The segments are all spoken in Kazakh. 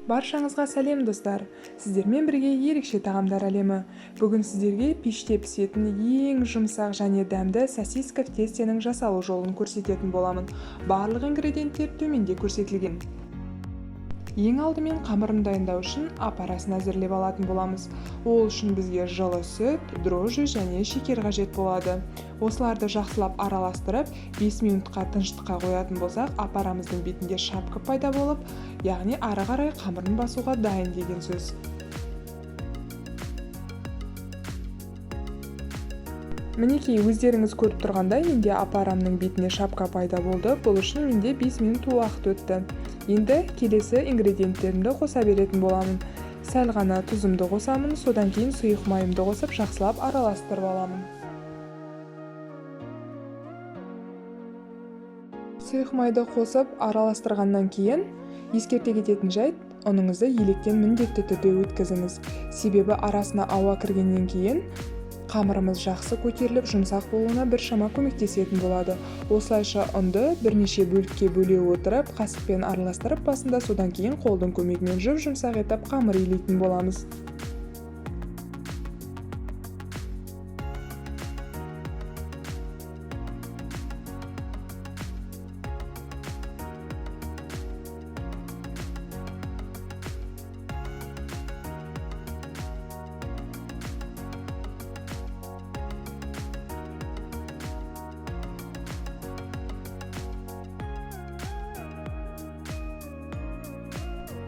Баршаңызға сәлем достар. Сіздермен бірге ерекше тағамдар әлемі. Бүгін сіздерге пеште пісетін ең жұмсақ және дәмді сосиска в тестенің жасалу жолын көрсететін боламын. Барлық ингредиенттер төменде көрсетілген. Ең алдымен қамырын дайындау үшін аппарасын әзірлеп алатын боламыз. Ол үшін бізге жылы сүт, дрожжи және шекер қажет болады. Осыларды жақсылап араластырып, 5 минутқа тыныштыққа қоятын болсақ, аппарамыздың бетінде шапка пайда болып, яғни ары қарай қамырын басуға дайын деген сөз. Мінекей, өздеріңіз көріп тұрғандай, менде аппарамның бетіне шапка пайда болды. Бұл үшін менде 5 минут уақыт өтті. Енді келесі ингредиенттерімді қоса беретін боламын. Сәл ғана тұзымды қосамын, содан кейін сұйық майымды қосып жақсылап араластырып аламын. Сұйық майды қосып араластырғаннан кейін ескерте кететін жайт, ұныңызды електен міндетті түрде өткізіңіз. Себебі арасына ауа кіргеннен кейін қамырымыз жақсы көтеріліп, жұмсақ болуына біршама көмектесетін болады. Осылайша ұнды бірнеше бөлікке бөле отырып, қасықпен араластырып басында, содан кейін қолдың көмегімен жұмсақ етіп қамыр илейтін боламыз.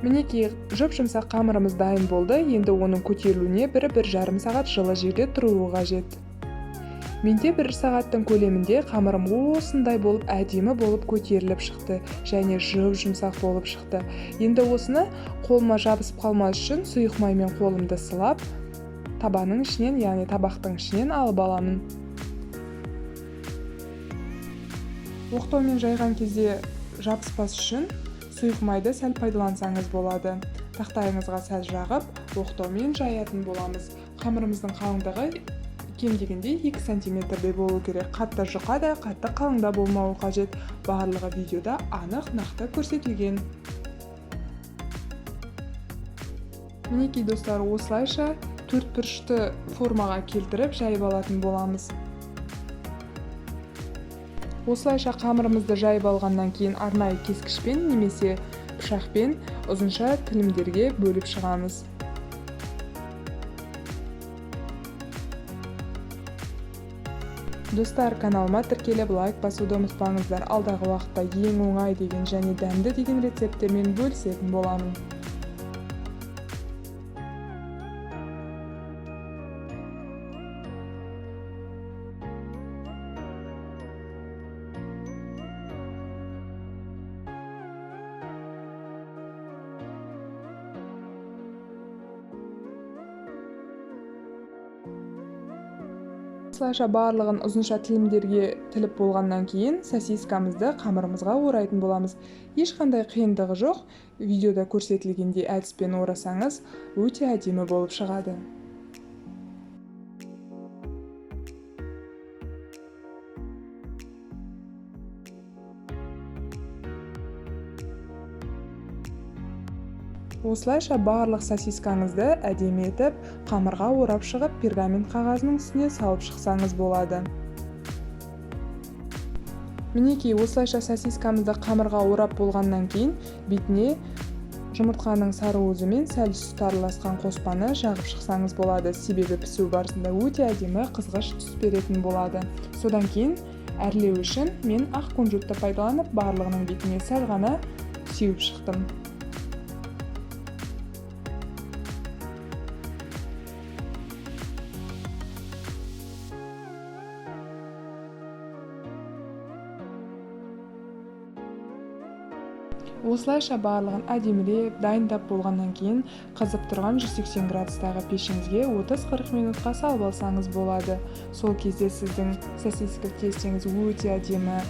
Мінекей, жұмсақ қамырымыз дайын болды. Енді оның көтерілуіне 1-1,5 сағат жылы жерде тұруы қажет. Менде 1 сағаттың көлемінде қамырым осындай болып, әдемі болып көтеріліп шықты және жұмсақ болып шықты. Енді осыны қолыма жабысып қалмас үшін сұйық маймен қолымды сылап, табаның ішінен, яғни табақтың ішінен алып аламын. Оқтаумен жайған кезде жабыспас үшін сұйық майды сәл пайдалансаңыз болады. Тақтайыңызға сәл жағып, оқтаумен жаятын боламыз. Қамырымыздың қалыңдығы кем дегенде 2 сантиметрдей болу керек. Қатты жұқа да, қатты қалың да болмауы қажет. Барлығы видеода анық, нақты көрсетілген. Мінекей достар, осылайша 4 бұрышты формаға келтіріп жайып алатын боламыз. Осылайша қамырымызды жайып алғаннан кейін арнайы кескішпен немесе пышақпен ұзынша тілімдерге бөліп шығамыз. Достар, каналыма тіркеліп лайк басуды ұмытпаңыздар. Алдағы уақытта ең оңай деген және дәмді деген рецепттермен бөлісетін боламын. Осылайша барлығын ұзынша тілімдерге тіліп болғаннан кейін сосискамызды қамырымызға орайтын боламыз. Ешқандай қиындығы жоқ. Видеода көрсетілгендей әдіспен орасаңыз, өте әдемі болып шығады. Осылайша барлық сосискаңызды әдемі етіп, қамырға орап шығып, пергамент қағазының үстіне салып шықсаңыз болады. Мінекей, осылайша сосискамызды қамырға орап болғаннан кейін, бетіне жұмыртқаның сары уызымен сәл сүт араласқан қоспаны жағып шықсаңыз болады. Себебі пісу барысында өте әдемі қызғыш түс беретін болады. Содан кейін әрлеу үшін мен ақ кунжутты пайдаланып, барлығының бетіне сәл ғана сеуіп шықтым. Осылайша барлығын әдемілеп, дайындап болғаннан кейін қызып тұрған 180 градустағы пешіңізге 30-40 минутқа салып алсаңыз болады. Сол кезде сіздің сосиска тестеңіз өте әдемі,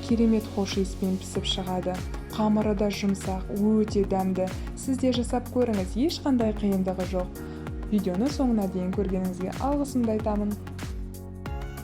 керемет хош иіспен пісіп шығады. Қамыры да жұмсақ, өте дәмді. Сіз де жасап көріңіз, ешқандай қиындығы жоқ. Видеоны соңына дейін көргеніңізге алғысымды айтамын.